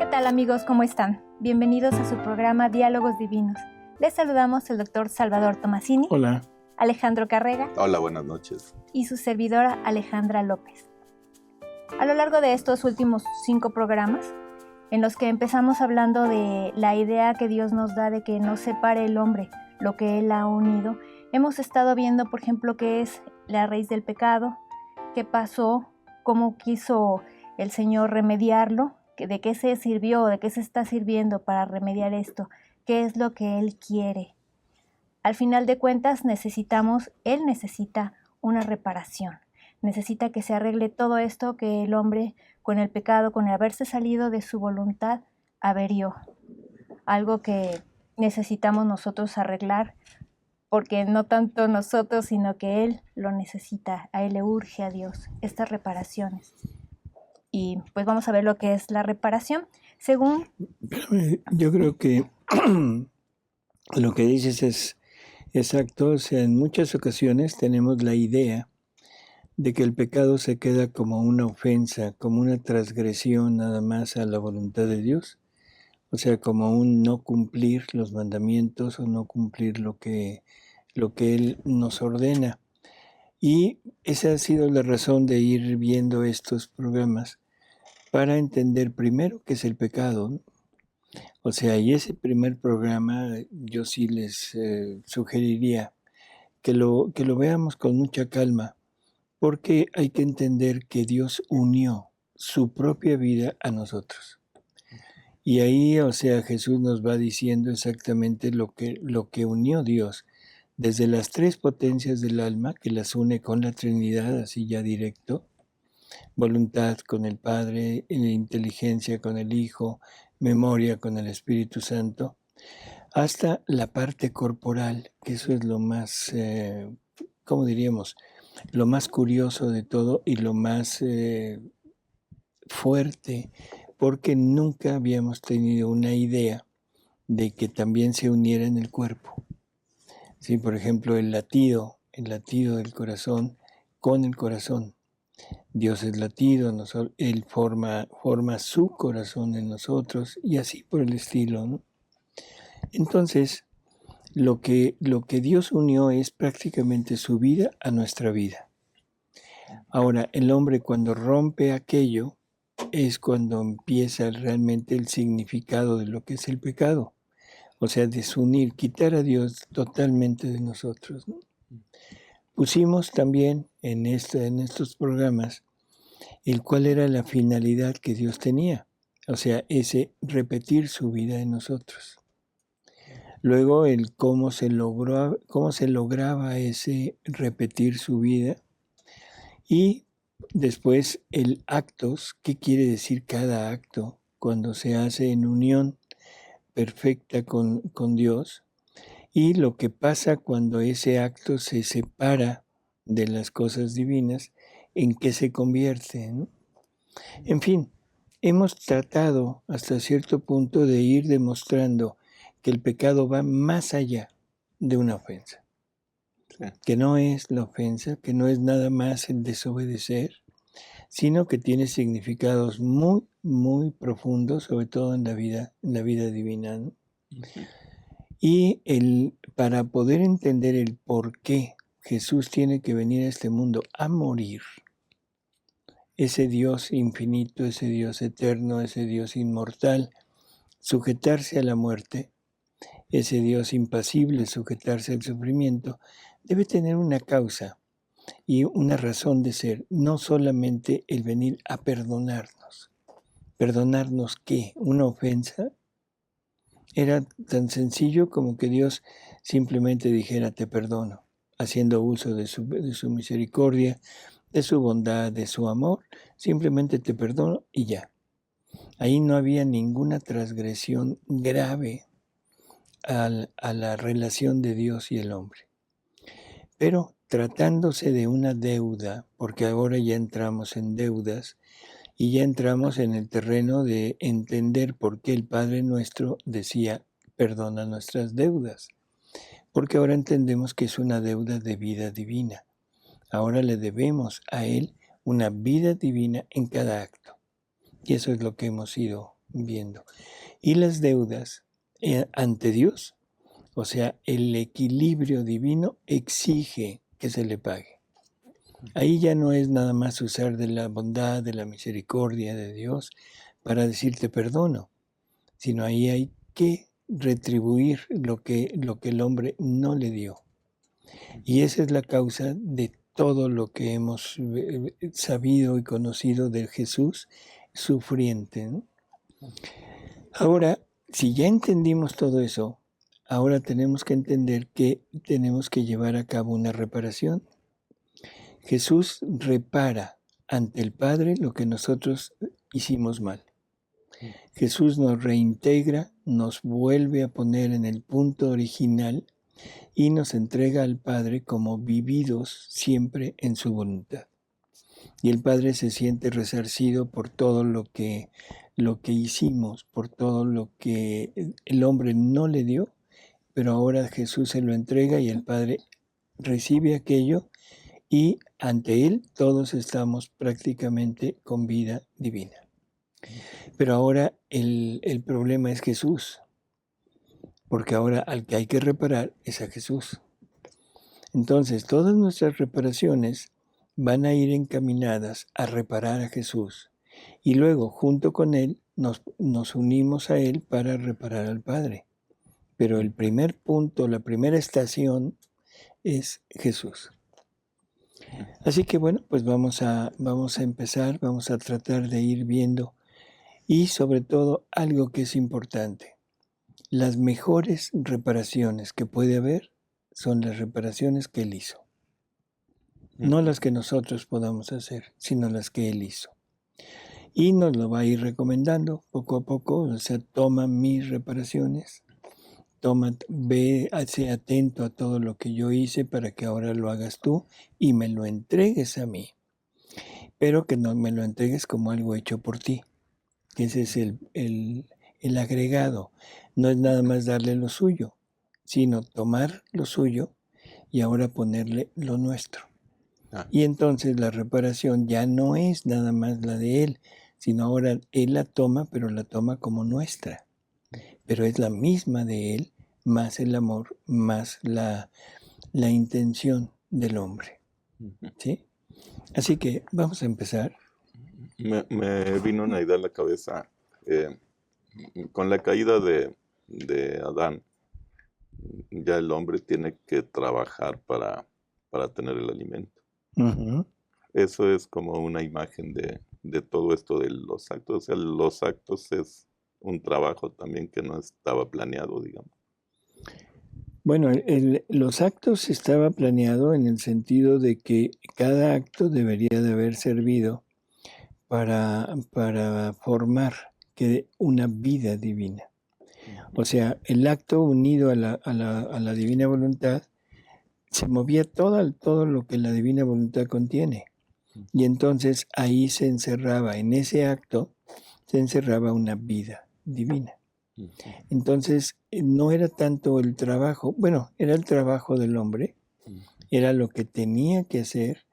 ¿Qué tal amigos? ¿Cómo están? Bienvenidos a su programa Diálogos Divinos. Les saludamos el doctor Salvador Tomasini. Hola. Alejandro Carrega. Hola, buenas noches. Y su servidora Alejandra López. A lo largo de estos últimos 5 programas, en los que empezamos hablando de la idea que Dios nos da de que no separe el hombre lo que Él ha unido, hemos estado viendo, por ejemplo, qué es la raíz del pecado, qué pasó, cómo quiso el Señor remediarlo, de qué se sirvió, de qué se está sirviendo para remediar esto, qué es lo que Él quiere. Al final de cuentas Él necesita una reparación, necesita que se arregle todo esto que el hombre con el pecado, con el haberse salido de su voluntad, averió. Algo que necesitamos nosotros arreglar, porque no tanto nosotros, sino que Él lo necesita, a Él le urge a Dios estas reparaciones. Y pues vamos a ver lo que es la reparación. Yo creo que lo que dices es exacto. O sea, en muchas ocasiones tenemos la idea de que el pecado se queda como una ofensa, como una transgresión nada más a la voluntad de Dios. O sea, como un no cumplir los mandamientos o no cumplir lo que Él nos ordena. Y esa ha sido la razón de ir viendo estos programas, para entender primero qué es el pecado, ¿no? O sea, y ese primer programa yo sí les sugeriría que lo veamos con mucha calma, porque hay que entender que Dios unió su propia vida a nosotros. Y ahí, o sea, Jesús nos va diciendo exactamente lo que unió Dios, desde las 3 potencias del alma, que las une con la Trinidad, así ya directo, voluntad con el Padre, inteligencia con el Hijo, memoria con el Espíritu Santo, hasta la parte corporal, que eso es lo más, ¿cómo diríamos? Lo más curioso de todo y lo más fuerte, porque nunca habíamos tenido una idea de que también se uniera en el cuerpo. Sí, por ejemplo, el latido del corazón con el corazón. Dios es latido, Él forma su corazón en nosotros y así por el estilo, ¿no? Entonces, lo que Dios unió es prácticamente su vida a nuestra vida. Ahora, el hombre cuando rompe aquello es cuando empieza realmente el significado de lo que es el pecado. O sea, desunir, quitar a Dios totalmente de nosotros, ¿no? Pusimos también en estos programas el cuál era la finalidad que Dios tenía, o sea, ese repetir su vida en nosotros. Luego el cómo se lograba ese repetir su vida, y después el actos, qué quiere decir cada acto cuando se hace en unión perfecta con Dios, y lo que pasa cuando ese acto se separa de las cosas divinas, en qué se convierte, ¿no? En fin, hemos tratado hasta cierto punto de ir demostrando que el pecado va más allá de una ofensa. Que no es la ofensa, que no es nada más el desobedecer, sino que tiene significados muy, muy profundos, sobre todo en la vida divina, ¿no? Y para poder entender el por qué Jesús tiene que venir a este mundo a morir, ese Dios infinito, ese Dios eterno, ese Dios inmortal, sujetarse a la muerte, ese Dios impasible, sujetarse al sufrimiento, debe tener una causa y una razón de ser, no solamente el venir a perdonarnos. ¿Perdonarnos qué? ¿Una ofensa? Era tan sencillo como que Dios simplemente dijera te perdono, haciendo uso de su misericordia, de su bondad, de su amor, simplemente te perdono y ya. Ahí no había ninguna transgresión grave a la relación de Dios y el hombre. Pero tratándose de una deuda, porque ahora ya entramos en deudas y ya entramos en el terreno de entender por qué el Padre Nuestro decía perdona nuestras deudas, porque ahora entendemos que es una deuda de vida divina. Ahora le debemos a Él una vida divina en cada acto. Y eso es lo que hemos ido viendo. Y las deudas ante Dios, o sea, el equilibrio divino exige que se le pague. Ahí ya no es nada más usar de la bondad, de la misericordia de Dios para decirte perdono, sino ahí hay que retribuir lo que el hombre no le dio. Y esa es la causa de todo lo que hemos sabido y conocido de Jesús sufriente, ¿no? Ahora, si ya entendimos todo eso, ahora tenemos que entender que tenemos que llevar a cabo una reparación. Jesús repara ante el Padre lo que nosotros hicimos mal. Jesús nos reintegra, nos vuelve a poner en el punto original y nos entrega al Padre como vividos siempre en su voluntad. Y el Padre se siente resarcido por todo lo que hicimos, por todo lo que el hombre no le dio, pero ahora Jesús se lo entrega y el Padre recibe aquello y ante Él todos estamos prácticamente con vida divina. Pero ahora el problema es Jesús, porque ahora al que hay que reparar es a Jesús. Entonces todas nuestras reparaciones van a ir encaminadas a reparar a Jesús y luego junto con Él nos unimos a Él para reparar al Padre. Pero el primer punto, la primera estación es Jesús. Así que bueno, pues vamos a empezar, vamos a tratar de ir viendo y sobre todo algo que es importante. Las mejores reparaciones que puede haber son las reparaciones que Él hizo. No las que nosotros podamos hacer, sino las que Él hizo. Y nos lo va a ir recomendando poco a poco, o sea, toma mis reparaciones, ve, sé atento a todo lo que yo hice para que ahora lo hagas tú y me lo entregues a mí. Pero que no me lo entregues como algo hecho por ti. Ese es el agregado. No es nada más darle lo suyo, sino tomar lo suyo y ahora ponerle lo nuestro. Y entonces la reparación ya no es nada más la de Él, sino ahora Él la toma, pero la toma como nuestra. Pero es la misma de Él, más el amor, más la intención del hombre. ¿Sí? Así que vamos a empezar. Me vino una idea a la cabeza. Con la caída de Adán, ya el hombre tiene que trabajar para tener el alimento. Uh-huh. Eso es como una imagen de todo esto de los actos. O sea, los actos es un trabajo también que no estaba planeado, digamos. Bueno, los actos estaba planeado en el sentido de que cada acto debería de haber servido para formar una vida divina. O sea, el acto unido a la divina voluntad se movía todo lo que la divina voluntad contiene. Y entonces ahí se encerraba, en ese acto, se encerraba una vida divina. Entonces no era tanto el trabajo, bueno, era el trabajo del hombre, era lo que tenía que hacer,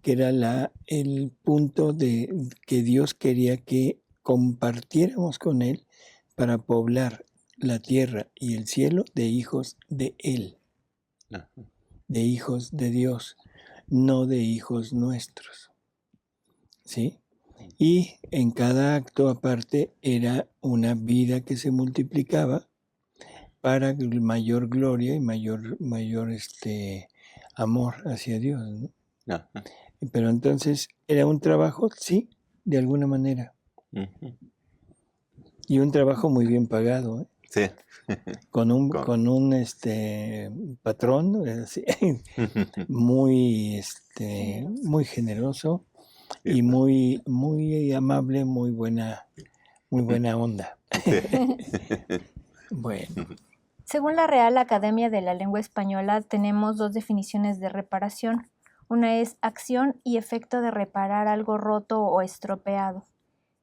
que era el punto de que Dios quería que compartiéramos con Él para poblar la tierra y el cielo de hijos de Él, de hijos de Dios, no de hijos nuestros. ¿Sí? Y en cada acto aparte era una vida que se multiplicaba para mayor gloria y mayor amor hacia Dios, ¿no? Pero entonces era un trabajo, sí, de alguna manera. Y un trabajo muy bien pagado, ¿eh? Sí. Con un patrón muy generoso y muy amable, muy buena onda. Sí. Bueno. Según la Real Academia de la Lengua Española, tenemos dos definiciones de reparación. Una es acción y efecto de reparar algo roto o estropeado.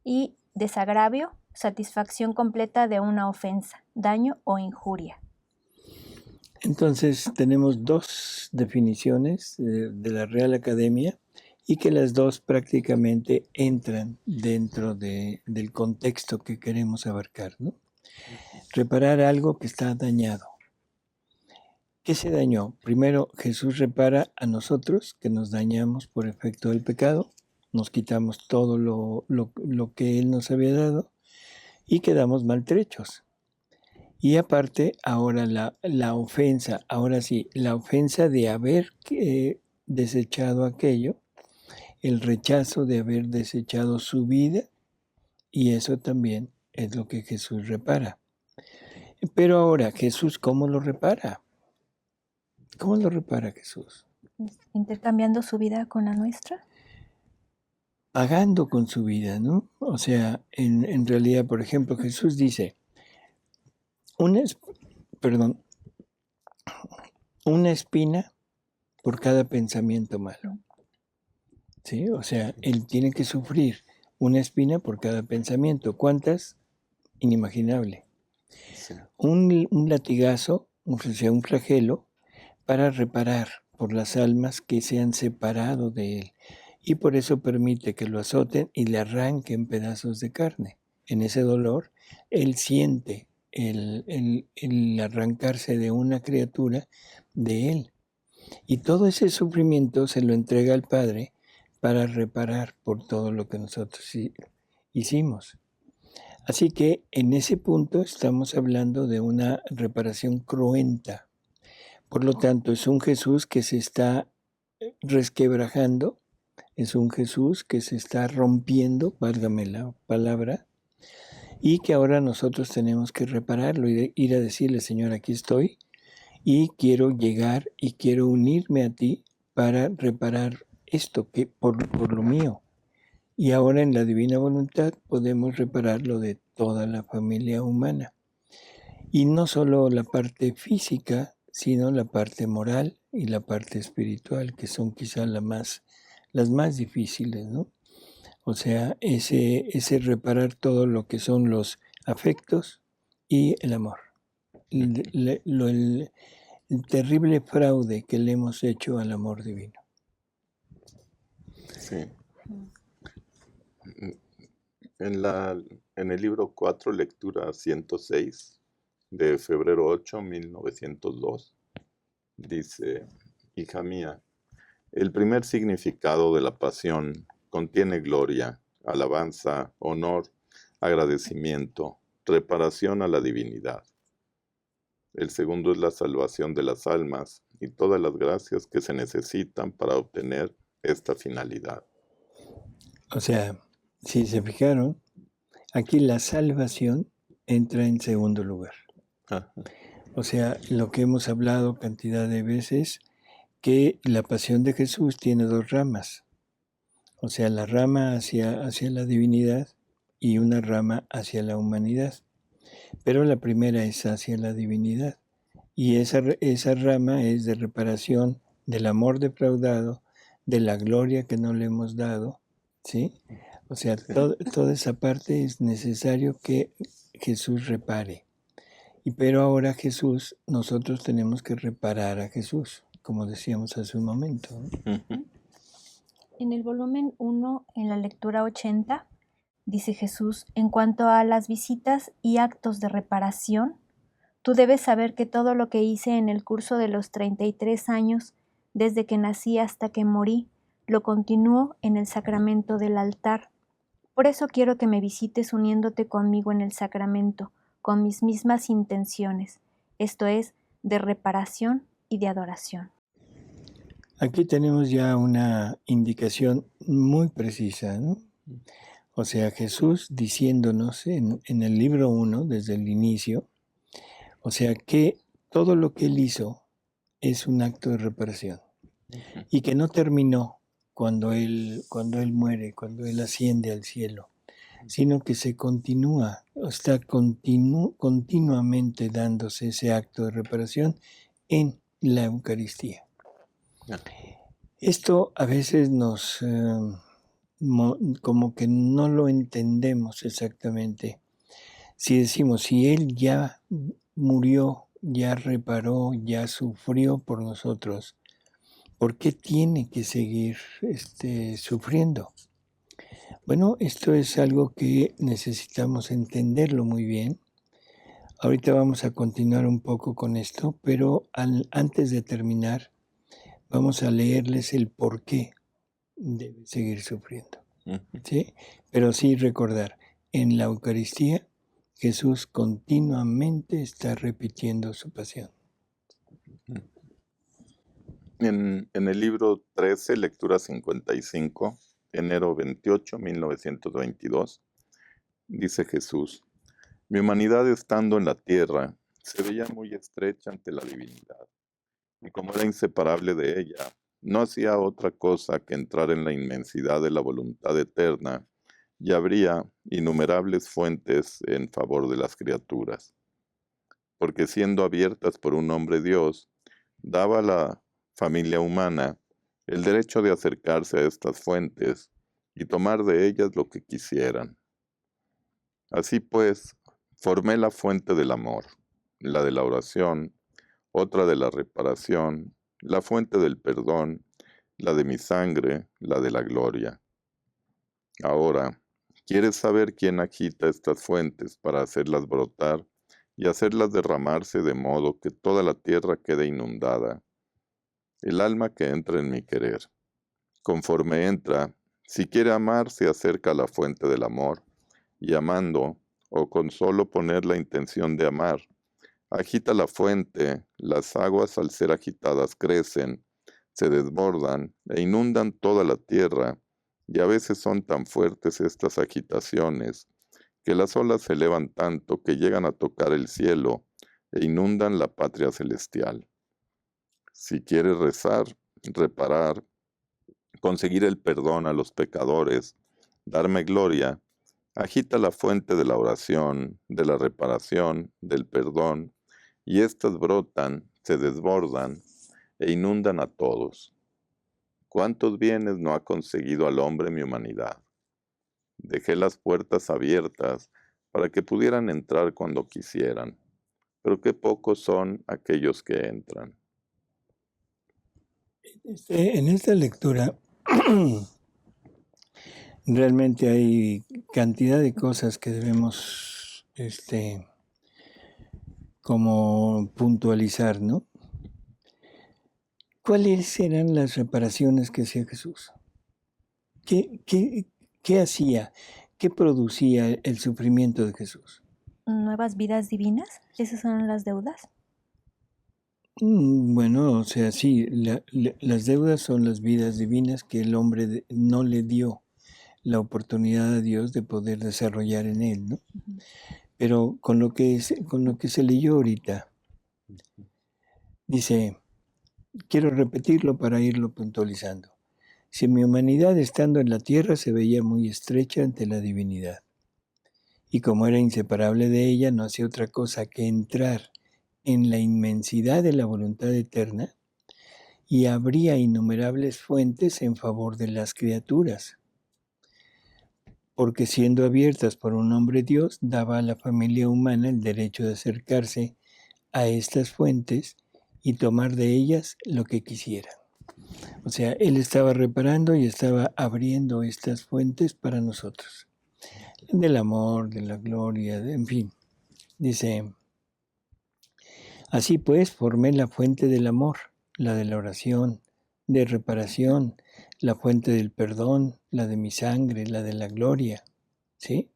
Y desagravio, satisfacción completa de una ofensa, daño o injuria. Entonces tenemos dos definiciones de la Real Academia y que las dos prácticamente entran dentro del contexto que queremos abarcar, ¿no? Reparar algo que está dañado. ¿Qué se dañó? Primero, Jesús repara a nosotros, que nos dañamos por efecto del pecado, nos quitamos todo lo que Él nos había dado y quedamos maltrechos. Y aparte, ahora la ofensa, ahora sí, la ofensa de haber desechado aquello, el rechazo de haber desechado su vida, y eso también es lo que Jesús repara. Pero ahora, Jesús, ¿cómo lo repara? ¿Cómo lo repara Jesús? Intercambiando su vida con la nuestra. Pagando con su vida, ¿no? O sea, en realidad, por ejemplo, Jesús dice, una espina por cada pensamiento malo. ¿Sí? O sea, Él tiene que sufrir una espina por cada pensamiento. ¿Cuántas? Inimaginable. Sí. Un latigazo, o sea, un flagelo, para reparar por las almas que se han separado de Él. Y por eso permite que lo azoten y le arranquen pedazos de carne. En ese dolor, Él siente el arrancarse de una criatura de Él. Y todo ese sufrimiento se lo entrega al Padre para reparar por todo lo que nosotros hicimos. Así que en ese punto estamos hablando de una reparación cruenta. Por lo tanto, es un Jesús que se está resquebrajando, es un Jesús que se está rompiendo, válgame la palabra, y que ahora nosotros tenemos que repararlo y ir a decirle, Señor, aquí estoy y quiero llegar y quiero unirme a ti para reparar esto que por lo mío. Y ahora en la divina voluntad podemos reparar lo de toda la familia humana. Y no solo la parte física, sino la parte moral y la parte espiritual, que son quizá las más difíciles, ¿no? O sea, ese reparar todo lo que son los afectos y el amor. El terrible fraude que le hemos hecho al amor divino. Sí. En el libro 4, lectura 106, de febrero 8, 1902, dice, hija mía, el primer significado de la pasión contiene gloria, alabanza, honor, agradecimiento, reparación a la divinidad. El segundo es la salvación de las almas y todas las gracias que se necesitan para obtener esta finalidad. O sea, si se fijaron, aquí la salvación entra en segundo lugar. Ajá. O sea, lo que hemos hablado cantidad de veces, que la pasión de Jesús tiene dos ramas. O sea, la rama hacia la divinidad y una rama hacia la humanidad. Pero la primera es hacia la divinidad. Y esa rama es de reparación del amor defraudado, de la gloria que no le hemos dado, ¿sí? O sea, toda esa parte es necesario que Jesús repare. Pero ahora Jesús, nosotros tenemos que reparar a Jesús, como decíamos hace un momento, ¿no? Ujú. En el volumen 1, en la lectura 80, dice Jesús, en cuanto a las visitas y actos de reparación, tú debes saber que todo lo que hice en el curso de los 33 años, desde que nací hasta que morí, lo continúo en el sacramento del altar. Por eso quiero que me visites uniéndote conmigo en el sacramento, con mis mismas intenciones, esto es, de reparación y de adoración. Aquí tenemos ya una indicación muy precisa, ¿no? O sea, Jesús diciéndonos en el libro 1, desde el inicio, o sea, que todo lo que Él hizo es un acto de reparación y que no terminó cuando Él muere, cuando Él asciende al cielo, sino que se continúa, está continuamente dándose ese acto de reparación en la Eucaristía. Esto a veces nos como que no lo entendemos exactamente. Si decimos, si Él ya murió, ya reparó, ya sufrió por nosotros, ¿por qué tiene que seguir sufriendo? Bueno, esto es algo que necesitamos entenderlo muy bien. Ahorita vamos a continuar un poco con esto, pero antes de terminar, vamos a leerles el por qué debe seguir sufriendo. ¿Sí? Pero sí recordar, en la Eucaristía, Jesús continuamente está repitiendo su pasión. En el libro 13, lectura 55, enero 28, 1922, dice Jesús: mi humanidad estando en la tierra se veía muy estrecha ante la divinidad, y como era inseparable de ella, no hacía otra cosa que entrar en la inmensidad de la voluntad eterna, y abría innumerables fuentes en favor de las criaturas. Porque siendo abiertas por un hombre Dios, daba a la familia humana el derecho de acercarse a estas fuentes y tomar de ellas lo que quisieran. Así pues, formé la fuente del amor, la de la oración, otra de la reparación, la fuente del perdón, la de mi sangre, la de la gloria. Ahora, ¿quieres saber quién agita estas fuentes para hacerlas brotar y hacerlas derramarse de modo que toda la tierra quede inundada? El alma que entra en mi querer. Conforme entra, si quiere amar, se acerca a la fuente del amor, y amando, o con solo poner la intención de amar, agita la fuente, las aguas al ser agitadas crecen, se desbordan e inundan toda la tierra, y a veces son tan fuertes estas agitaciones, que las olas se elevan tanto que llegan a tocar el cielo e inundan la patria celestial. Si quieres rezar, reparar, conseguir el perdón a los pecadores, darme gloria, agita la fuente de la oración, de la reparación, del perdón, y éstas brotan, se desbordan e inundan a todos. ¿Cuántos bienes no ha conseguido al hombre mi humanidad? Dejé las puertas abiertas para que pudieran entrar cuando quisieran, pero qué pocos son aquellos que entran. En esta lectura realmente hay cantidad de cosas que debemos como puntualizar, ¿no? ¿Cuáles eran las reparaciones que hacía Jesús? ¿Qué hacía? ¿Qué producía el sufrimiento de Jesús? ¿Nuevas vidas divinas? ¿Esas son las deudas? Bueno, o sea, sí, las deudas son las vidas divinas que el hombre no le dio la oportunidad a Dios de poder desarrollar en él, ¿no? Ujú. Pero con lo que se leyó ahorita, dice, quiero repetirlo para irlo puntualizando. Si mi humanidad estando en la tierra se veía muy estrecha ante la divinidad, y como era inseparable de ella, no hacía otra cosa que entrar en la inmensidad de la voluntad eterna, y abría innumerables fuentes en favor de las criaturas, porque siendo abiertas por un hombre Dios, daba a la familia humana el derecho de acercarse a estas fuentes y tomar de ellas lo que quisiera. O sea, Él estaba reparando y estaba abriendo estas fuentes para nosotros. Del amor, de la gloria, en fin. Dice, así pues formé la fuente del amor, la de la oración, de reparación, la fuente del perdón, la de mi sangre, la de la gloria. ¿Sí?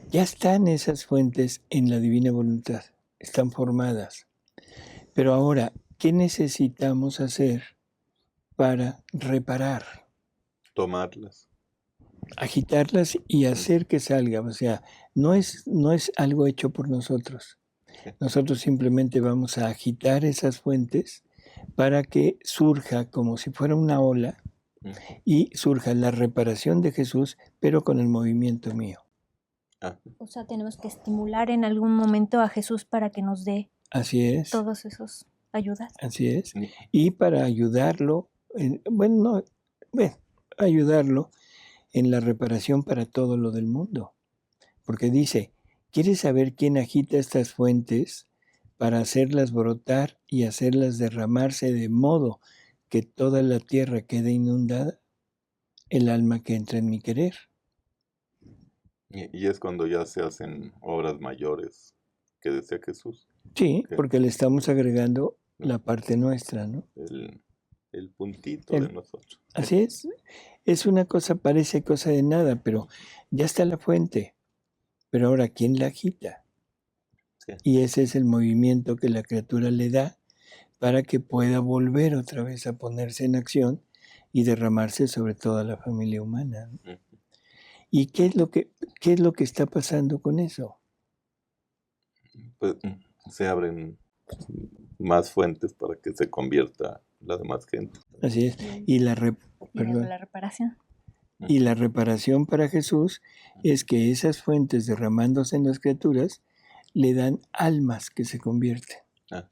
Ya están esas fuentes en la divina voluntad, están formadas. Pero ahora, ¿qué necesitamos hacer para reparar? Tomarlas. Agitarlas y hacer que salga. O sea, no es algo hecho por nosotros. Nosotros simplemente vamos a agitar esas fuentes para que surja como si fuera una ola y surja la reparación de Jesús, pero con el movimiento mío. O sea, tenemos que estimular en algún momento a Jesús para que nos dé Así es. todos esos ayudas. Así es. Y para ayudarlo, ayudarlo en la reparación para todo lo del mundo. Porque dice, ¿quieres saber quién agita estas fuentes para hacerlas brotar y hacerlas derramarse de modo que toda la tierra quede inundada, el alma que entra en mi querer. Y es cuando ya se hacen obras mayores que decía Jesús, Sí, que porque le estamos agregando la parte nuestra, ¿no? el puntito de El- nosotros. Así es. Es una cosa, parece cosa de nada, pero ya está la fuente. Pero ahora, ¿quién la agita? Sí. Y ese es el movimiento que la criatura le da para que pueda volver otra vez a ponerse en acción y derramarse sobre toda la familia humana, ¿no? Ujú. ¿Y qué es lo que está pasando con eso? Pues, se abren más fuentes para que se convierta la demás gente. Así es. Y la Y la reparación. Y la reparación para Jesús es que esas fuentes derramándose en las criaturas le dan almas que se convierten. Ajá.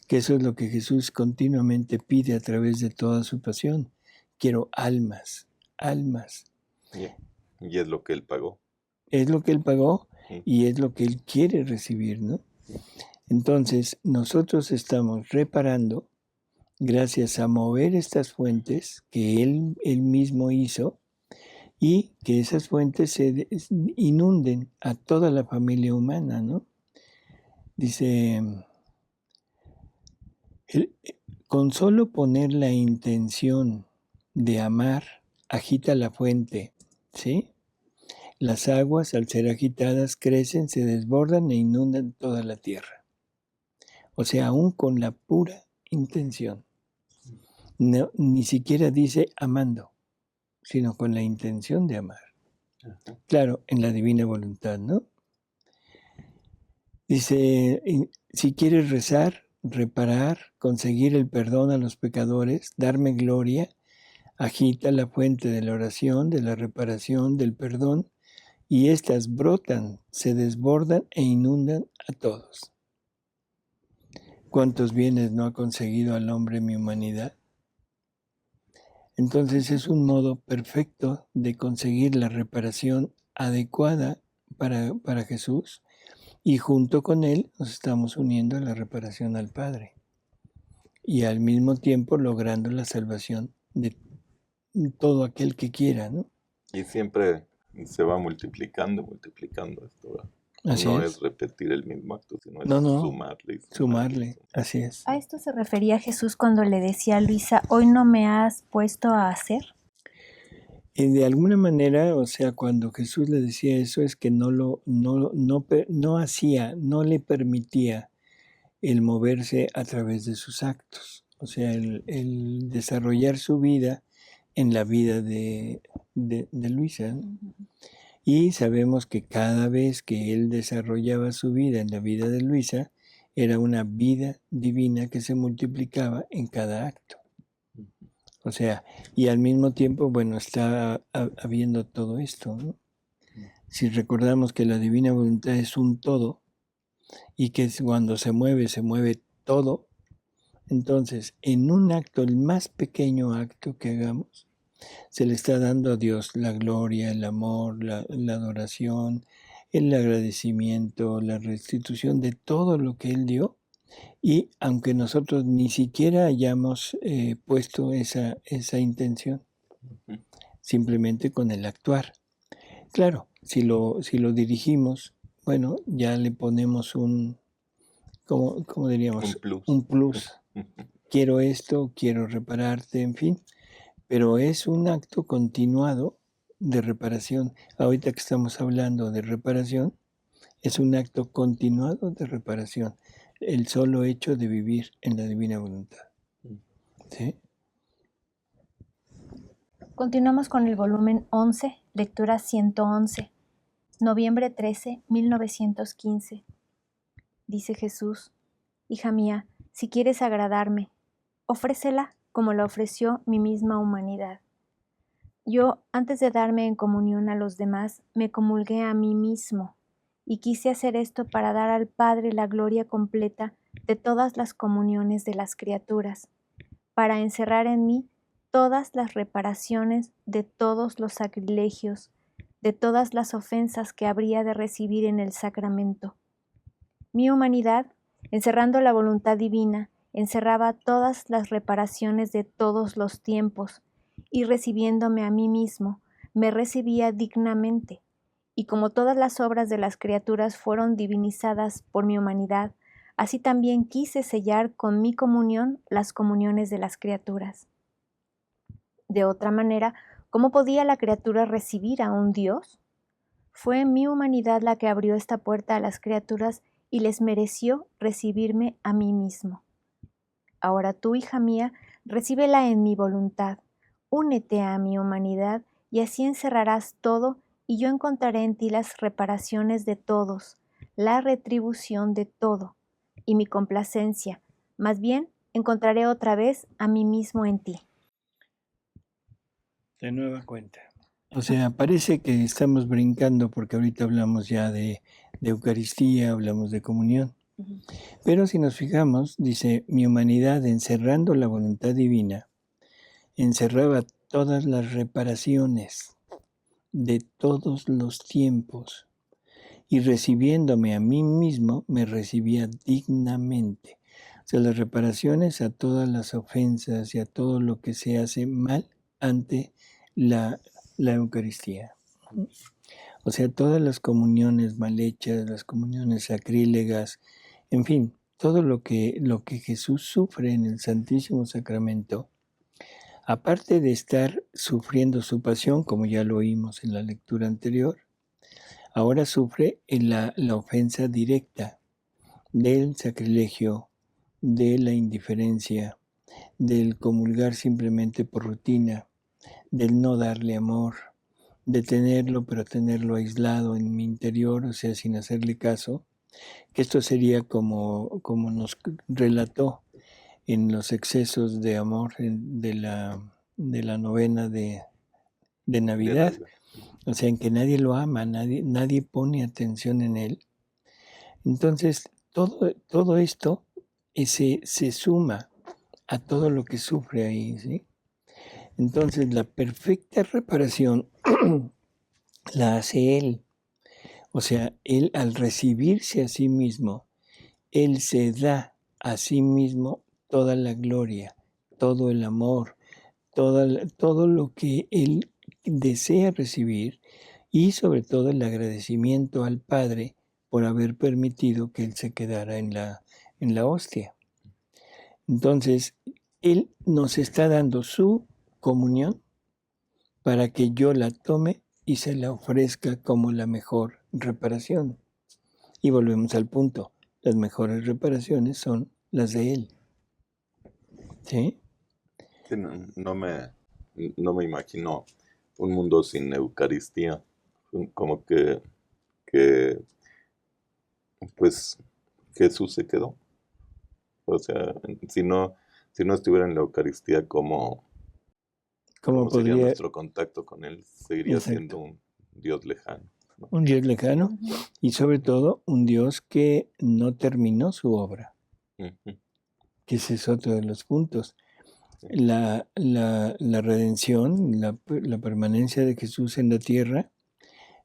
Que eso es lo que Jesús continuamente pide a través de toda su pasión. Quiero almas, almas. Y es lo que él pagó. Es lo que Él pagó Ujú. y es lo que Él quiere recibir, ¿no? Entonces, nosotros estamos reparando gracias a mover estas fuentes que Él mismo hizo y que esas fuentes se inunden a toda la familia humana, ¿no? Dice, con solo poner la intención de amar, agita la fuente, ¿sí? Las aguas, al ser agitadas, crecen, se desbordan e inundan toda la tierra. O sea, aún con la pura intención. No, ni siquiera dice amando, sino con la intención de amar. Ajá. Claro, en la divina voluntad, ¿no? Dice, si quieres rezar, reparar, conseguir el perdón a los pecadores, darme gloria, agita la fuente de la oración, de la reparación, del perdón, y éstas brotan, se desbordan e inundan a todos. ¿Cuántos bienes no ha conseguido al hombre mi humanidad? Entonces es un modo perfecto de conseguir la reparación adecuada para Jesús, y junto con Él nos estamos uniendo a la reparación al Padre y al mismo tiempo logrando la salvación de todo aquel que quiera, ¿no? Y siempre se va multiplicando esto, ¿verdad? Así No es. es repetir el mismo acto, sino es No, no, sumarle y sumarle, así es. ¿A esto se refería Jesús cuando le decía a Luisa, hoy no me has puesto a hacer? Y de alguna manera, o sea, cuando Jesús le decía eso es que no hacía, no le permitía el moverse a través de sus actos, o sea, el desarrollar su vida en la vida de Luisa, ¿no? Y sabemos que cada vez que él desarrollaba su vida en la vida de Luisa, era una vida divina que se multiplicaba en cada acto. O sea, y al mismo tiempo, bueno, está habiendo todo esto, ¿no? Si recordamos que la divina voluntad es un todo y que cuando se mueve todo, entonces en un acto, el más pequeño acto que hagamos, se le está dando a Dios la gloria, el amor, la adoración, el agradecimiento, la restitución de todo lo que Él dio. Y aunque nosotros ni siquiera hayamos puesto esa intención, simplemente con el actuar. Claro, si lo dirigimos, bueno, ya le ponemos ¿cómo diríamos? un plus. Un plus. Quiero esto, quiero repararte, en fin. Pero es un acto continuado de reparación. Ahorita que estamos hablando de reparación, es un acto continuado de reparación. El solo hecho de vivir en la divina voluntad. ¿Sí? Continuamos con el volumen 11, lectura 111, noviembre 13, 1915. Dice Jesús, hija mía, si quieres agradarme, ofrécela como la ofreció mi misma humanidad. Yo, antes de darme en comunión a los demás, me comulgué a mí mismo, y quise hacer esto para dar al Padre la gloria completa de todas las comuniones de las criaturas, para encerrar en mí todas las reparaciones de todos los sacrilegios, de todas las ofensas que habría de recibir en el sacramento. Mi humanidad, encerrando la voluntad divina encerraba todas las reparaciones de todos los tiempos, y recibiéndome a mí mismo, me recibía dignamente, y como todas las obras de las criaturas fueron divinizadas por mi humanidad, así también quise sellar con mi comunión las comuniones de las criaturas. De otra manera, ¿cómo podía la criatura recibir a un Dios? Fue mi humanidad la que abrió esta puerta a las criaturas y les mereció recibirme a mí mismo. Ahora tú, hija mía, recíbela en mi voluntad, únete a mi humanidad y así encerrarás todo y yo encontraré en ti las reparaciones de todos, la retribución de todo y mi complacencia. Más bien, encontraré otra vez a mí mismo en ti. De nueva cuenta. O sea, parece que estamos brincando porque ahorita hablamos ya de Eucaristía, hablamos de comunión. Pero si nos fijamos, dice, mi humanidad encerrando la voluntad divina, encerraba todas las reparaciones de todos los tiempos y recibiéndome a mí mismo me recibía dignamente. O sea, las reparaciones a todas las ofensas y a todo lo que se hace mal ante la Eucaristía. O sea, todas las comuniones mal hechas, las comuniones sacrílegas, en fin, todo lo que Jesús sufre en el Santísimo Sacramento, aparte de estar sufriendo su pasión, como ya lo oímos en la lectura anterior, ahora sufre en la ofensa directa del sacrilegio, de la indiferencia, del comulgar simplemente por rutina, del no darle amor, de tenerlo, pero tenerlo aislado en mi interior, o sea, sin hacerle caso, que esto sería como nos relató en los excesos de amor de la novena de Navidad, o sea, en que nadie lo ama, nadie pone atención en él. Entonces, todo esto se suma a todo lo que sufre ahí, ¿sí? Entonces, la perfecta reparación la hace él. O sea, él al recibirse a sí mismo, él se da a sí mismo toda la gloria, todo el amor, todo lo que él desea recibir y sobre todo el agradecimiento al Padre por haber permitido que él se quedara en la hostia. Entonces, él nos está dando su comunión para que yo la tome y se la ofrezca como la mejor reparación. Y volvemos al punto, las mejores reparaciones son las de él. ¿Sí? Sí, no me imagino un mundo sin Eucaristía, como que pues Jesús se quedó. O sea, si no estuviera en la Eucaristía, ¿cómo sería podría nuestro contacto con Él? Seguiría Exacto. siendo un Dios lejano, ¿no? Un Dios lejano y sobre todo un Dios que no terminó su obra, Ujú. que ese es otro de los puntos. La redención, la permanencia de Jesús en la tierra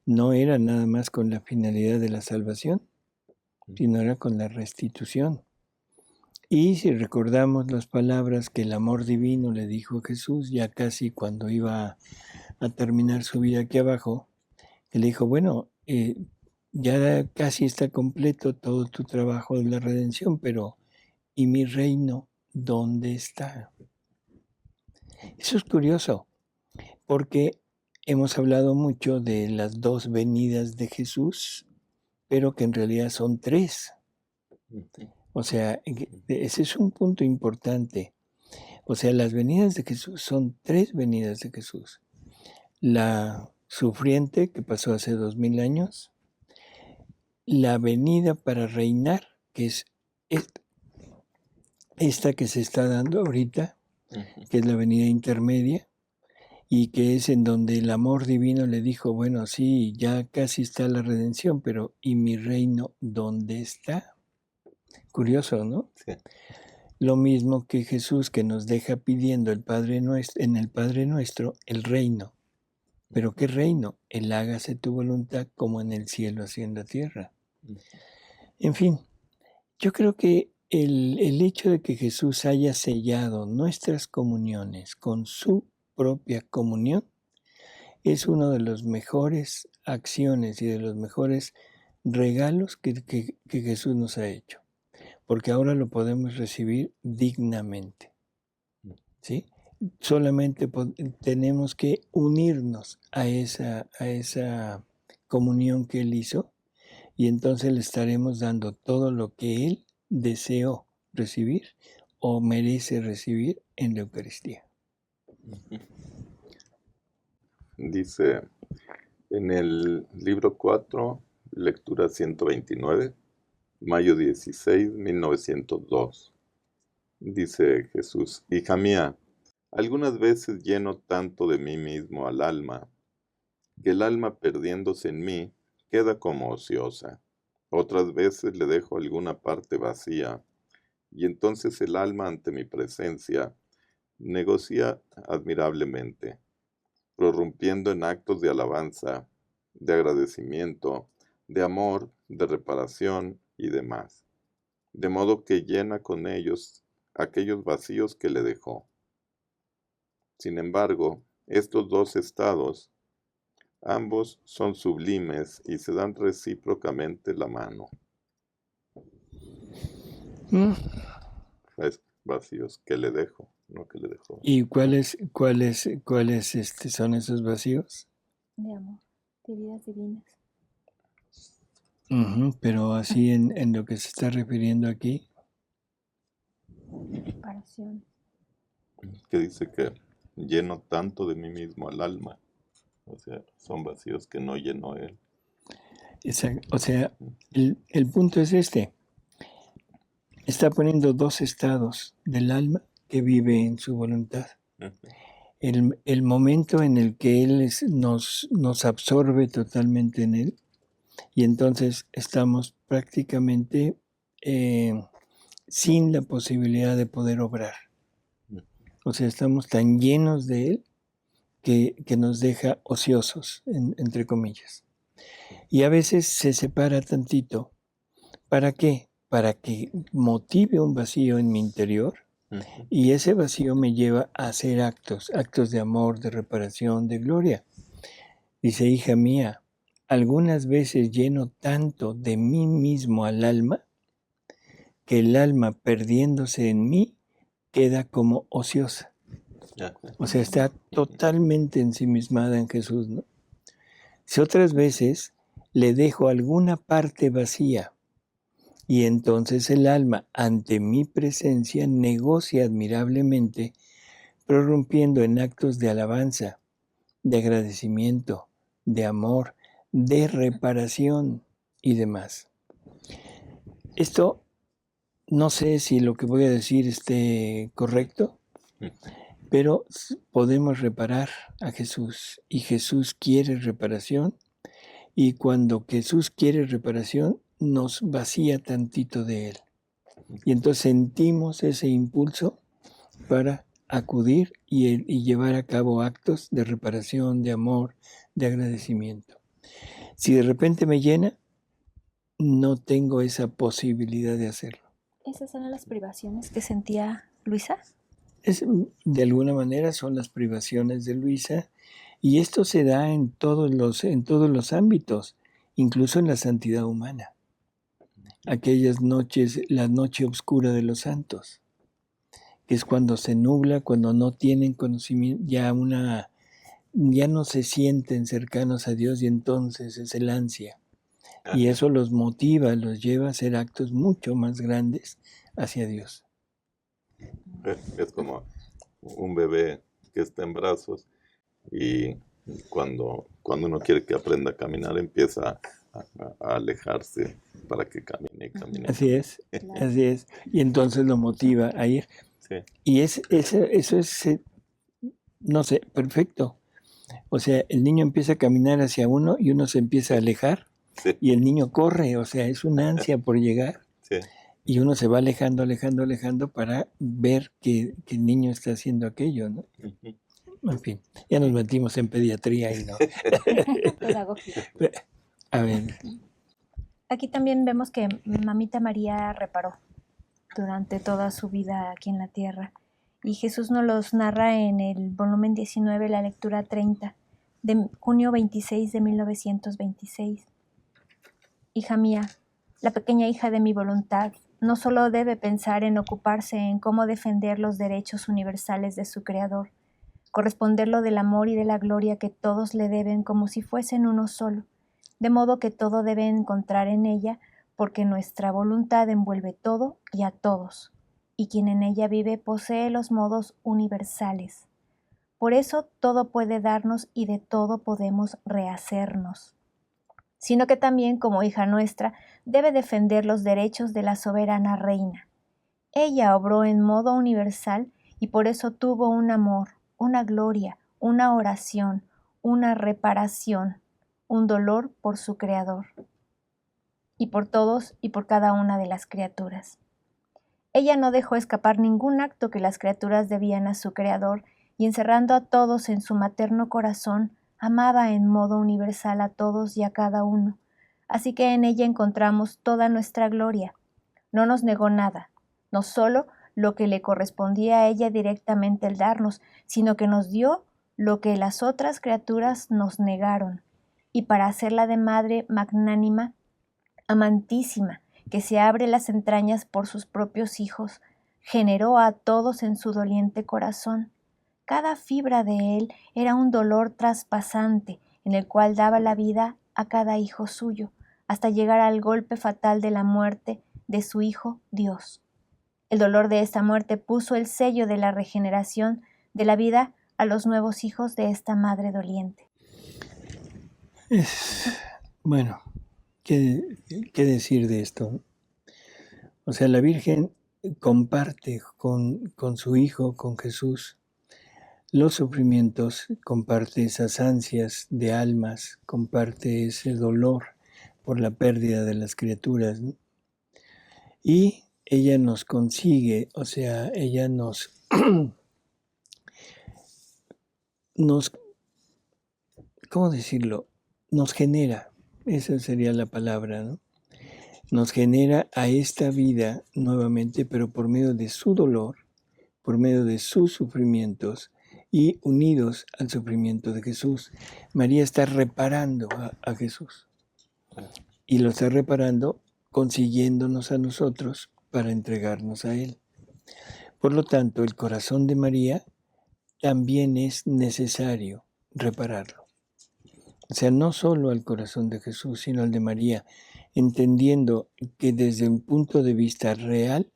no era nada más con la finalidad de la salvación, sino era con la restitución. Y si recordamos las palabras que el amor divino le dijo a Jesús, ya casi cuando iba a terminar su vida aquí abajo, que le dijo, bueno, ya casi está completo todo tu trabajo de la redención, pero ¿y mi reino dónde está? Eso es curioso, porque hemos hablado mucho de las dos venidas de Jesús, pero que en realidad son tres. O sea, ese es un punto importante. O sea, las venidas de Jesús son tres venidas de Jesús. La sufriente, que pasó hace 2000 años, la venida para reinar, que es esta que se está dando ahorita, que es la venida intermedia, y que es en donde el amor divino le dijo, bueno, sí, ya casi está la redención, pero ¿y mi reino dónde está? Curioso, ¿no? Sí. Lo mismo que Jesús, que nos deja pidiendo en el Padre Nuestro el reino. ¿Pero qué reino? El hágase tu voluntad como en el cielo así en la tierra. En fin, yo creo que el hecho de que Jesús haya sellado nuestras comuniones con su propia comunión es una de las mejores acciones y de los mejores regalos que Jesús nos ha hecho, porque ahora lo podemos recibir dignamente, ¿sí? Solamente tenemos que unirnos a esa comunión que Él hizo, y entonces le estaremos dando todo lo que Él deseó recibir o merece recibir en la Eucaristía. Dice en el libro 4, lectura 129, mayo 16, 1902. Dice Jesús: hija mía, algunas veces lleno tanto de mí mismo al alma, que el alma perdiéndose en mí queda como ociosa. Otras veces le dejo alguna parte vacía, y entonces el alma ante mi presencia negocia admirablemente, prorrumpiendo en actos de alabanza, de agradecimiento, de amor, de reparación y demás, de modo que llena con ellos aquellos vacíos que le dejó. Sin embargo, estos dos estados, ambos son sublimes y se dan recíprocamente la mano. Es vacíos que le dejo, no que le dejó. ¿Y cuáles son esos vacíos? De amor, de vidas divinas. Pero así en lo que se está refiriendo aquí. Reparación. Que dice que lleno tanto de mí mismo al alma. O sea, son vacíos que no llenó Él. O sea, el punto es este. Está poniendo dos estados del alma que vive en su voluntad. El momento en el que Él nos absorbe totalmente en Él, y entonces estamos prácticamente sin la posibilidad de poder obrar. O sea, estamos tan llenos de Él que nos deja ociosos, entre comillas. Y a veces se separa tantito. ¿Para qué? Para que motive un vacío en mi interior, y ese vacío me lleva a hacer actos de amor, de reparación, de gloria. Dice: hija mía, algunas veces lleno tanto de mí mismo al alma, que el alma perdiéndose en mí queda como ociosa. O sea, está totalmente ensimismada en Jesús, ¿no? Si otras veces le dejo alguna parte vacía, y entonces el alma ante mi presencia negocia admirablemente, prorrumpiendo en actos de alabanza, de agradecimiento, de amor, de reparación y demás. Esto, no sé si lo que voy a decir esté correcto, pero podemos reparar a Jesús, y Jesús quiere reparación, y cuando Jesús quiere reparación, nos vacía tantito de Él. Y entonces sentimos ese impulso para acudir y llevar a cabo actos de reparación, de amor, de agradecimiento. Si de repente me llena, no tengo esa posibilidad de hacerlo. ¿Esas eran las privaciones que sentía Luisa? De alguna manera son las privaciones de Luisa, y esto se da en todos los ámbitos, incluso en la santidad humana. Aquellas noches, la noche oscura de los santos, que es cuando se nubla, cuando no tienen conocimiento, ya no se sienten cercanos a Dios, y entonces es el ansia. Y eso los motiva, los lleva a hacer actos mucho más grandes hacia Dios. Es como un bebé que está en brazos, y cuando uno quiere que aprenda a caminar, empieza a alejarse para que camine. Así es. Y entonces lo motiva a ir. Sí. Y eso es, no sé, perfecto. O sea, el niño empieza a caminar hacia uno y uno se empieza a alejar, Sí. y el niño corre, o sea, es una ansia por llegar. Sí. Y uno se va alejando para ver que el niño está haciendo aquello, ¿no? En fin, ya nos metimos en pediatría y no. Pedagogía. A ver. Aquí también vemos que Mamita María reparó. durante toda su vida aquí en la tierra. Y Jesús nos los narra en el volumen 19, la lectura 30, de junio 26 de 1926. Hija mía, la pequeña hija de mi voluntad, no solo debe pensar en ocuparse en cómo defender los derechos universales de su Creador, corresponderlo del amor y de la gloria que todos le deben como si fuesen uno solo, de modo que todo debe encontrar en ella, porque nuestra voluntad envuelve todo y a todos, y quien en ella vive posee los modos universales. Por eso todo puede darnos y de todo podemos rehacernos, sino que también, como hija nuestra, debe defender los derechos de la soberana reina. Ella obró en modo universal y por eso tuvo un amor, una gloria, una oración, una reparación, un dolor por su Creador, y por todos y por cada una de las criaturas. Ella no dejó escapar ningún acto que las criaturas debían a su Creador, y encerrando a todos en su materno corazón, amaba en modo universal a todos y a cada uno. Así que en ella encontramos toda nuestra gloria. No nos negó nada, no solo lo que le correspondía a ella directamente el darnos, sino que nos dio lo que las otras criaturas nos negaron, y para hacerla de madre magnánima, amantísima, que se abre las entrañas por sus propios hijos, generó a todos en su doliente corazón. Cada fibra de él era un dolor traspasante, en el cual daba la vida a cada hijo suyo, hasta llegar al golpe fatal de la muerte de su Hijo Dios. El dolor de esta muerte puso el sello de la regeneración de la vida a los nuevos hijos de esta madre doliente. Bueno, ¿qué decir de esto? O sea, la Virgen comparte con su Hijo, con Jesús, los sufrimientos, comparte esas ansias de almas, comparte ese dolor por la pérdida de las criaturas, ¿no? Y ella nos consigue, o sea, ella nos ¿cómo decirlo? Nos genera, esa sería la palabra, ¿no? Nos genera a esta vida nuevamente, pero por medio de su dolor, por medio de sus sufrimientos y unidos al sufrimiento de Jesús. María está reparando a Jesús y lo está reparando consiguiéndonos a nosotros para entregarnos a Él. Por lo tanto, el corazón de María también es necesario repararlo. O sea, no solo al corazón de Jesús, sino al de María, entendiendo que desde un punto de vista real,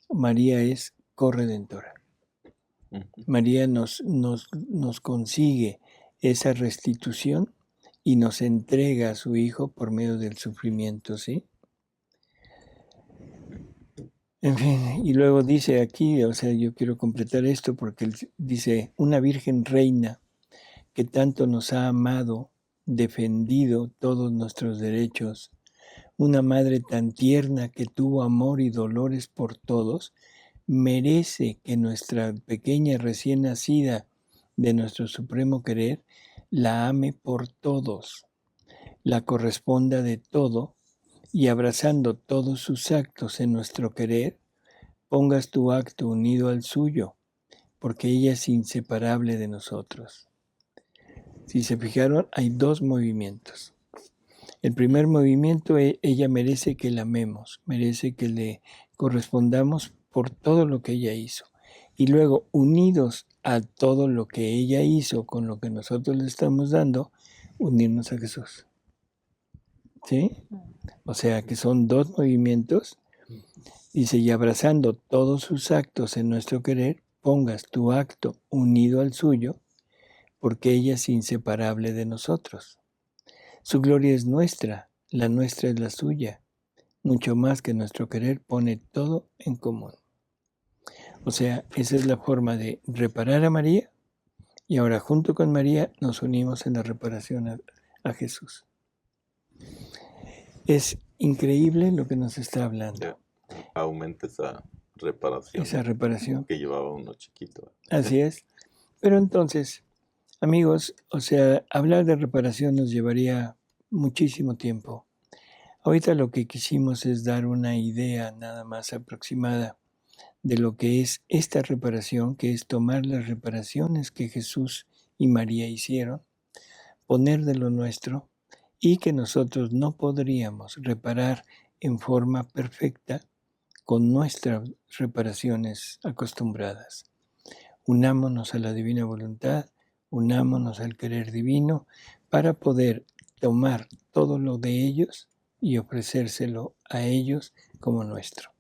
María es corredentora. María nos consigue esa restitución y nos entrega a su Hijo por medio del sufrimiento, ¿sí? En fin, y luego dice aquí, o sea, yo quiero completar esto porque dice, una Virgen Reina que tanto nos ha amado, defendido todos nuestros derechos, una Madre tan tierna que tuvo amor y dolores por todos, merece que nuestra pequeña recién nacida de nuestro supremo querer la ame por todos, la corresponda de todo y abrazando todos sus actos en nuestro querer, pongas tu acto unido al suyo, porque ella es inseparable de nosotros. Si se fijaron, hay dos movimientos. El primer movimiento, ella merece que la amemos, merece que le correspondamos por todo lo que ella hizo. Y luego, unidos a todo lo que ella hizo con lo que nosotros le estamos dando, unirnos a Jesús. ¿Sí? O sea que son dos movimientos. Dice, y abrazando todos sus actos en nuestro querer, pongas tu acto unido al suyo, porque ella es inseparable de nosotros. Su gloria es nuestra, la nuestra es la suya. Mucho más que nuestro querer pone todo en común. O sea, esa es la forma de reparar a María y ahora junto con María nos unimos en la reparación a Jesús. Es increíble lo que nos está hablando. Aumenta esa reparación. Esa reparación. Que llevaba uno chiquito. Así es. Pero entonces, amigos, o sea, hablar de reparación nos llevaría muchísimo tiempo. Ahorita lo que quisimos es dar una idea nada más aproximada de lo que es esta reparación, que es tomar las reparaciones que Jesús y María hicieron, poner de lo nuestro, y que nosotros no podríamos reparar en forma perfecta con nuestras reparaciones acostumbradas. Unámonos a la divina voluntad, unámonos al querer divino para poder tomar todo lo de ellos y ofrecérselo a ellos como nuestro.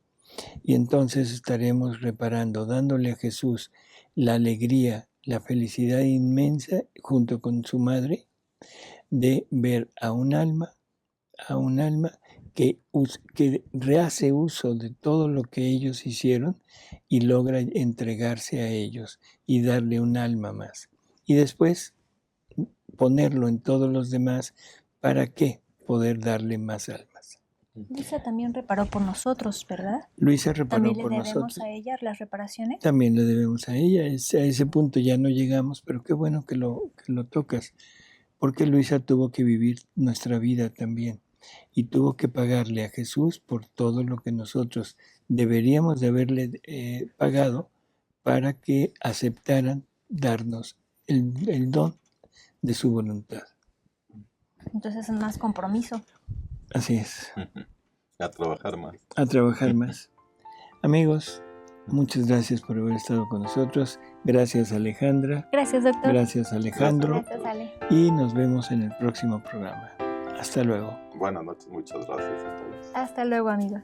Y entonces estaremos reparando, dándole a Jesús la alegría, la felicidad inmensa junto con su madre de ver a un alma que rehace uso de todo lo que ellos hicieron y logra entregarse a ellos y darle un alma más. Y después ponerlo en todos los demás, ¿para qué? Poder darle más almas. Luisa también reparó por nosotros, ¿verdad? Luisa reparó ¿También por le debemos nosotros. a ella las reparaciones? También le debemos a ella. A ese punto ya no llegamos, pero qué bueno que lo tocas, porque Luisa tuvo que vivir nuestra vida también y tuvo que pagarle a Jesús por todo lo que nosotros deberíamos de haberle pagado para que aceptaran darnos el don de su voluntad. Entonces es más compromiso. Así es. A trabajar más. A trabajar más. Amigos, muchas gracias por haber estado con nosotros. Gracias, Alejandra. Gracias, doctor. Gracias, Alejandro. Gracias, Ale. Y nos vemos en el próximo programa. Hasta luego. Buenas noches, muchas gracias a todos. Hasta luego, amigos.